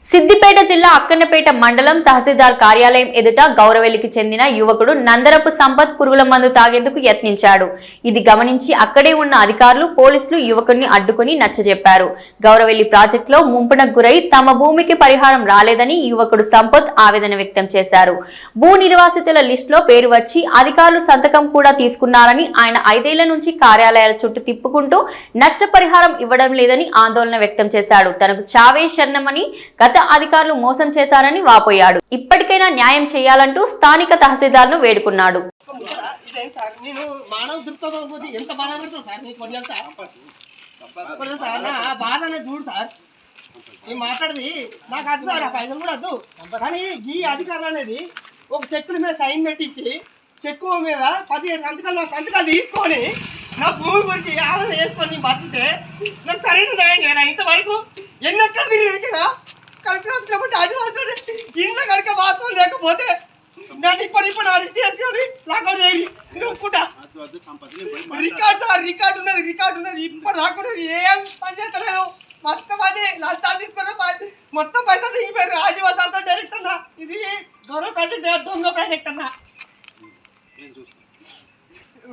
సిద్దిపేట జిల్లా అక్కన్నపేట మండలం తహసీల్దార్ కార్యాలయం ఎదుట గౌరవెల్లికి చెందిన యువకుడు నందరపు సంపత్ పురుగుల మందు తాగేందుకు యత్నించాడు. ఇది గమనించి అక్కడే ఉన్న అధికారులు పోలీసులు యువకుడిని అడ్డుకుని నచ్చజెప్పారు. గౌరవెల్లి ప్రాజెక్టులో ముంపునకు గురై తమ భూమికి పరిహారం రాలేదని యువకుడు సంపత్ ఆవేదన వ్యక్తం చేశారు. భూ నిర్వాసితుల లిస్టులో పేరు వచ్చి అధికారులు సంతకం కూడా తీసుకున్నారని, ఆయన 5 ఏళ్ల నుంచి కార్యాలయాల చుట్టూ తిప్పుకుంటూ నష్టపరిహారం ఇవ్వడం లేదని ఆందోళన వ్యక్తం చేశాడు. తనకు చావే శరణమని గత అధికారులు మోసం చేశారని వాపోయాడు. ఇప్పటికైనా న్యాయం చేయాలంటూ స్థానిక తహసీల్దార్ను వేడుకున్నాడు. మాట్లాడది నాకు అది సార్ ఆ పైసలు కూడా వద్దు, కానీ ఈ అధికారులు అనేది ఒక చెక్కుల మీద సైన్ పెట్టించి చెక్కు మీద 17 సంతకాలు నా సంతకాలు తీసుకొని నా భూమి గురించి ఆదరణ వేసుకొని బతికితే నాకు సరైన న్యాయం చేయరా? ఇంతవరకు ఎన్నెక్కడ తిరిగినా కలిసి కాబట్టి ఆదివాసులు ఇంట్లో కనుక వాస్తవం లేకపోతే నేను ఇప్పుడు అరెస్ట్ చేసుకొని లాకౌట్ చేయాలి. ఒప్పుకుంటా. రికార్డు ఉన్నది ఇప్పుడు రాకుండా ఏం పని చేస్తలేదు. మొత్తం అది లాస్ట్ తీసుకుని మొత్తం పైసలు దిగిపోయారు. ఆదివాసాలతో డైరెక్ట్ అన్నా ఇది గౌరవ ప్రాజెక్ట్ దొంగ ప్రాజెక్ట్ అన్నా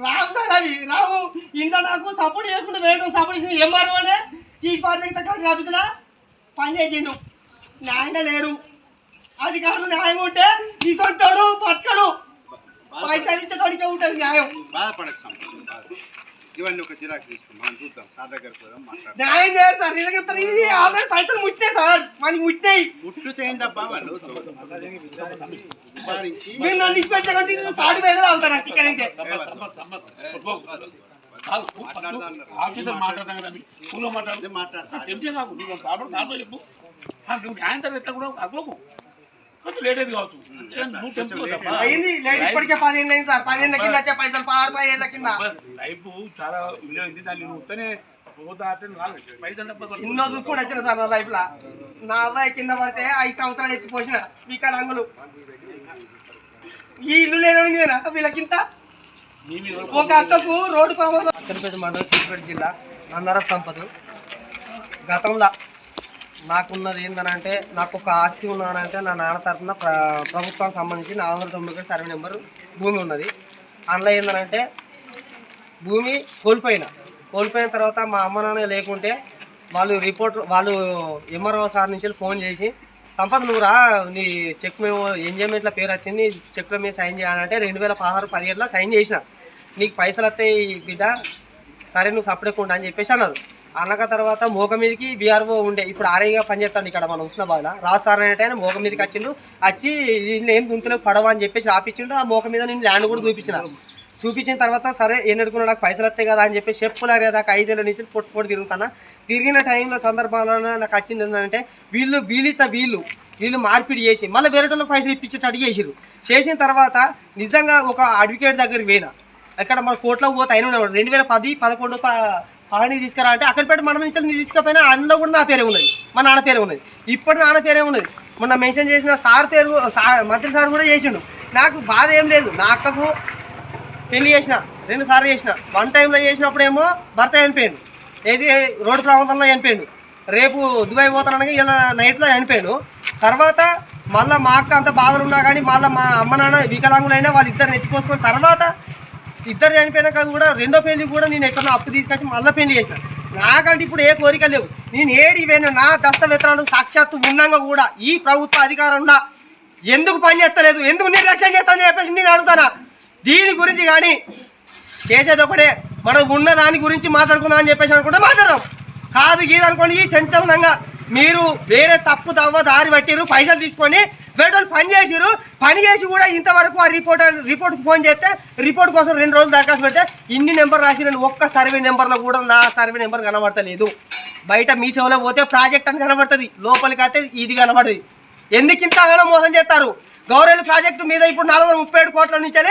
రావు సార్, అవి రావు. ఇంట్లో నాకు సపోర్ట్ చేయకుండా వేయడం సపోర్ట్ చేసి ఎంఆర్ఓ అనే తీసి పార్టీ ఆఫీసులో పని చేసిండు. న్యాయంగా లేరు అధికారులు. న్యాయం ఉంటే తీసుకుంటాడు, పట్టుకడు, పైసలు ఇచ్చేటోడికే ఉంటుంది న్యాయం. న్యాయం చేయరు సార్. చెప్తారు ఇది ఆల్రెడీ పైసలు ముట్టాయి సార్, మనకి ముట్టాయి. మీరు నన్ను ఇచ్చిపెట్టకంటే సాటి వేరే అవుతారు టికెట్ అయితే. అయింది ఇప్పటికే 10 ఏళ్ళు అయింది సార్. 10 ఏళ్ళ కింద వచ్చే పైసలు 6 ఏళ్ళ కింద లైఫ్ చాలా విలువైంది. దాన్ని నువ్వు ఉత్తనే ఎన్నో చూసుకొని వచ్చిన సార్ నా లైఫ్ లా. నా అబ్బాయి కింద పడితే 5 సంవత్సరాలు ఎత్తిపోసిన వికలాంగులు. ఈ ఇల్లు లేనిదేనా వీళ్ళకింత? ఒక అక్కకు రోడ్డు ప్రమాదం. అక్కన్నపేట మండలం సిద్దిపేట జిల్లా నందరపు సంపద. గతంలో నాకున్నది ఏంటనంటే, నాకు ఒక ఆస్తి ఉన్నదంటే నా నాన్న తరఫున ప్రభుత్వానికి సంబంధించి 490 సర్వే నెంబర్ భూమి ఉన్నది. అందులో ఏంటంటే భూమి కోల్పోయిన తర్వాత మా అమ్మ నాన్న లేకుంటే వాళ్ళు ఎంఆర్ఓ సార్ నుంచి ఫోన్ చేసి, సంపద నువ్వు రా, నీ చెక్ మేము ఎంజాయ్మెంట్లో పేరు వచ్చింది, చెక్లో మీద సైన్ చేయాలంటే 2016-17లో సైన్ చేసిన. నీకు పైసలు వస్తాయి బిడ్డ, సరే నువ్వు సపరేట్ అని చెప్పేసి అన్నారు. అన్నక తర్వాత మోక మీదకి బీఆర్ఓ ఉండే, ఇప్పుడు ఆర్ఐగా పనిచేస్తాడు ఇక్కడ మన హుస్నాబాద్లో. రాజు సార్ అనేట ఆయన మోక మీదకి వచ్చి దీనిలో ఏం గుంతులేవు పడవ అని చెప్పేసి ఆపించిండు. ఆ మోక మీద నేను ల్యాండ్ కూడా చూపించిన తర్వాత సరే ఏం అడుకున్నా నాకు పైసలు వస్తాయి కదా అని చెప్పి చెప్పులే కదా 5 ఏళ్ళ నుంచి పొట్టు తిరుగుతాను. తిరిగిన టైంలో సందర్భాలలో నాకు వచ్చింది ఏంటంటే వీళ్ళు మార్పిడి చేసి మళ్ళీ వేరే వాళ్ళకి పైసలు ఇప్పించేటట్టు చేసిన తర్వాత నిజంగా ఒక అడ్వకేట్ దగ్గరికి పోయినా. అక్కడ మన కోర్టులో పోతే అయిన 2010-11 పని తీసుకురా అంటే అక్కడిపేట మనం నుంచి తీసుకపోయినా అందులో కూడా నా పేరే ఉన్నది, మా నాన్న పేరే ఉన్నది, ఇప్పుడు నాన్న పేరే ఉన్నది. మొన్న మెన్షన్ చేసిన సార్ పేరు మంత్రి సార్ కూడా చేసిండు. నాకు బాధ ఏం లేదు. నా అక్కకు పెళ్లి చేసిన 2 సార్లు చేసిన. 1 టైంలో చేసినప్పుడేమో భర్త చనిపోయాడు, ఏది రోడ్డు ప్రమాదంలో చనిపోయాడు. రేపు దుబాయ్ పోతానగా ఇలా నైట్లో చనిపోయాడు. తర్వాత మళ్ళీ మా అక్క అంత బాధలు ఉన్నా కానీ మళ్ళీ మా అమ్మ నాన్న వికలాంగులైనా వాళ్ళు ఇద్దరిని ఎత్తుకోసుకున్న తర్వాత ఇద్దరు చనిపోయినాక కూడా 2వ పెళ్లి కూడా నేను ఎక్కడో అప్పు తీసుకొచ్చి మళ్ళీ పెళ్లి చేసిన. నాకంటే ఇప్పుడు ఏ కోరిక లేవు. నేను ఏడిపోయినా నా దస్తవేతనాలు సాక్షాత్తు ఉన్నాగా కూడా ఈ ప్రభుత్వ అధికారంలో ఎందుకు పని చేస్తలేదు, ఎందుకు నిర్లక్ష్యం చేస్తానని చెప్పేసి నేను అడుగుతానా. దీని గురించి కానీ చేసేది ఒకటే, మనం ఉన్న దాని గురించి మాట్లాడుకుందాం అని చెప్పేసి అనుకుంటే మాట్లాడదాం. కాదు గీది అనుకోండి, ఈ సంచలనంగా మీరు వేరే తప్పు దారి పట్టిరు, పైసలు తీసుకొని వేరే వాళ్ళు పని చేసి కూడా ఇంతవరకు ఆ రిపోర్ట్కి ఫోన్ చేస్తే రిపోర్ట్ కోసం 2 రోజులు దరఖాస్తు పెడితే ఇన్ని నెంబర్ రాసిరని ఒక్క సర్వే నెంబర్లో కూడా నా సర్వే నెంబర్ కనబడతలేదు. బయట మీ సేవలో పోతే ప్రాజెక్ట్ అని కనబడుతుంది, లోపలికి అయితే ఇది కనబడుతుంది. ఎందుకు ఇంతగానో మోసం చేస్తారు? గౌరవ ప్రాజెక్టు మీద ఇప్పుడు 437 కోట్ల నుంచే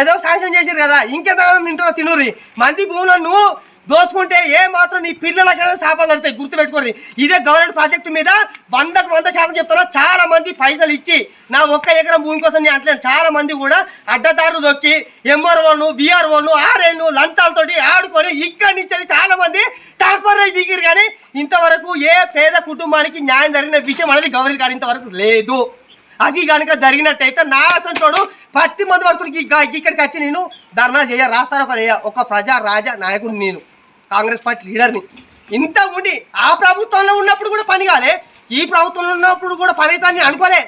ఏదో శాంక్షన్ చేశారు కదా, ఇంకెంతగానో తింటారో తినూరి. మంది భూములను దోసుకుంటే ఏ మాత్రం నీ పిల్లలకైనా శాపాలు దొరుకుతాయి, గుర్తుపెట్టుకోండి. ఇదే గవర్నమెంట్ ప్రాజెక్టు మీద 100% చెప్తున్నా. చాలా మంది పైసలు ఇచ్చి నా 1 ఎకరం భూమి కోసం నేను అంటలేను. చాలా మంది కూడా అడ్డదారులు దొక్కి ఎంఆర్ఓను విఆర్ఓను ఆర్ఐను లంచాలతోటి ఆడుకొని ఇక్కడి నుంచి చాలా మంది ట్రాన్స్ఫర్ అయ్యి దిగిరు. కానీ ఇంతవరకు ఏ పేద కుటుంబానికి న్యాయం జరిగిన విషయం అనేది గవర్నమెంట్ కాదు ఇంతవరకు లేదు. అది కనుక జరిగినట్టయితే నా అసలు 10 మంది వరకు ఇక్కడికి వచ్చి నేను ధర్నా చేయ రాస్తాను ఒక ప్రజా రాజా నాయకుడు, నేను కాంగ్రెస్ పార్టీ లీడర్ని. ఇంత ఉండి ఆ ప్రభుత్వంలో ఉన్నప్పుడు కూడా పని కాలే, ఈ ప్రభుత్వంలో ఉన్నప్పుడు కూడా పని అవుతాన్ని అనుకోలే.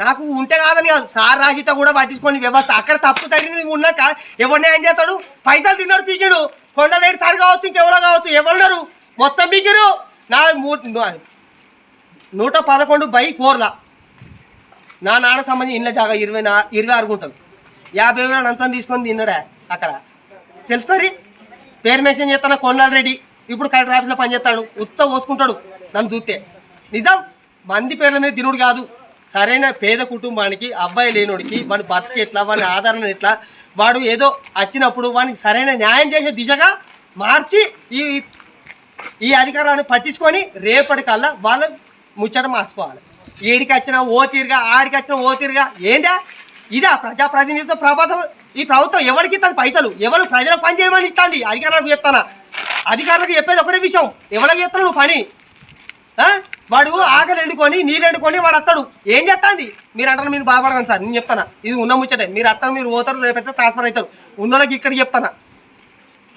నాకు ఉంటే కాదని కాదు, సార్ రాసిత కూడా పట్టించుకొని వ్యవస్థ అక్కడ తప్పు తగిన ఉన్నాక ఎవరు న్యాయం చేస్తాడు? పైసలు తిన్నాడు పీకిడు. కొండలేడు సార్ కావచ్చు, ఇంకెవరో కావచ్చు, ఎవరున్నారు మొత్తం పీకిరు. నా 111/4 నా నాన్న సంబంధించి ఇంట్లో జాగా 26 గుంటలు 50 వేల లంచం తీసుకొని తిన్నాడా అక్కడ తెలుసుకోరి. పేరు మెన్షన్ చేస్తాను కొండల రెడ్డి, ఇప్పుడు కలెక్టర్ ఆఫీస్లో పనిచేస్తాడు. ఉత్త పోసుకుంటాడు నన్ను చూస్తే. నిజం మంది పేర్ల మీద తినుడు కాదు. సరైన పేద కుటుంబానికి అబ్బాయి లేనోడికి వాడి బతుకు ఎట్లా, వాడి ఆదరణ ఎట్లా, వాడు ఏదో వచ్చినప్పుడు వాడికి సరైన న్యాయం చేసే దిశగా మార్చి ఈ అధికారాన్ని పట్టించుకొని రేపటికల్లా వాళ్ళ ముచ్చట మార్చుకోవాలి. ఏడికి వచ్చినా ఓ తీరుగా, ఆడికి వచ్చినా ఓ తీరుగా. ఏందా ఇదా ప్రజాప్రతినిధిత్వ ప్రభుత్వం? ఈ ప్రభుత్వం ఎవరికి ఇస్తుంది పైసలు? ఎవరు ప్రజలకు పని చేయమని ఇస్తుంది? అధికారులకు చెప్తానా? అధికారులకు చెప్పేది ఒకటే విషయం, ఎవరికి చెప్తాను నువ్వు పని? వాడు ఆకలి ఎండుకొని నీళ్ళు ఎండుకొని వాడు వస్తాడు, ఏం చేస్తుంది? మీరు అంటారు మీరు బాధపడకండి సార్, నేను చెప్తానా ఇది ఉన్న ముచ్చటే. మీరు వస్తారు, మీరు పోతారు, రేపైతే ట్రాన్స్ఫర్ అవుతారు. ఉన్నోళ్ళకి ఇక్కడికి చెప్తానా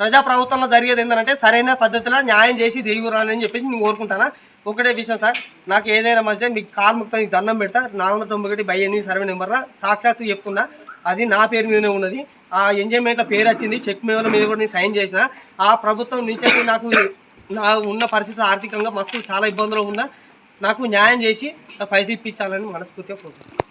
ప్రజాప్రభుత్వంలో జరిగేది ఏంటంటే సరైన పద్ధతిలో న్యాయం చేసి దిగురాలని చెప్పేసి నేను కోరుకుంటానా. ఒకటే విషయం సార్, నాకు ఏదైనా మంచిదే మీకు కాలు ముక్తానికి దండం పెడతా. 491/8 సర్వే నెంబర్లో సాక్షాత్తు చెప్తున్నా, అది నా పేరు మీదనే ఉన్నది. ఆ ఎంజాయ్మెంట్లో పేరు వచ్చింది, చెక్ మీద కూడా నేను సైన్ చేసిన. ఆ ప్రభుత్వం నుంచి నాకు నా ఉన్న పరిస్థితి ఆర్థికంగా మస్తు చాలా ఇబ్బందులు ఉన్నా నాకు న్యాయం చేసి పైసలు ఇప్పించాలని మనస్ఫూర్తిగా కోరుకుంటున్నాను.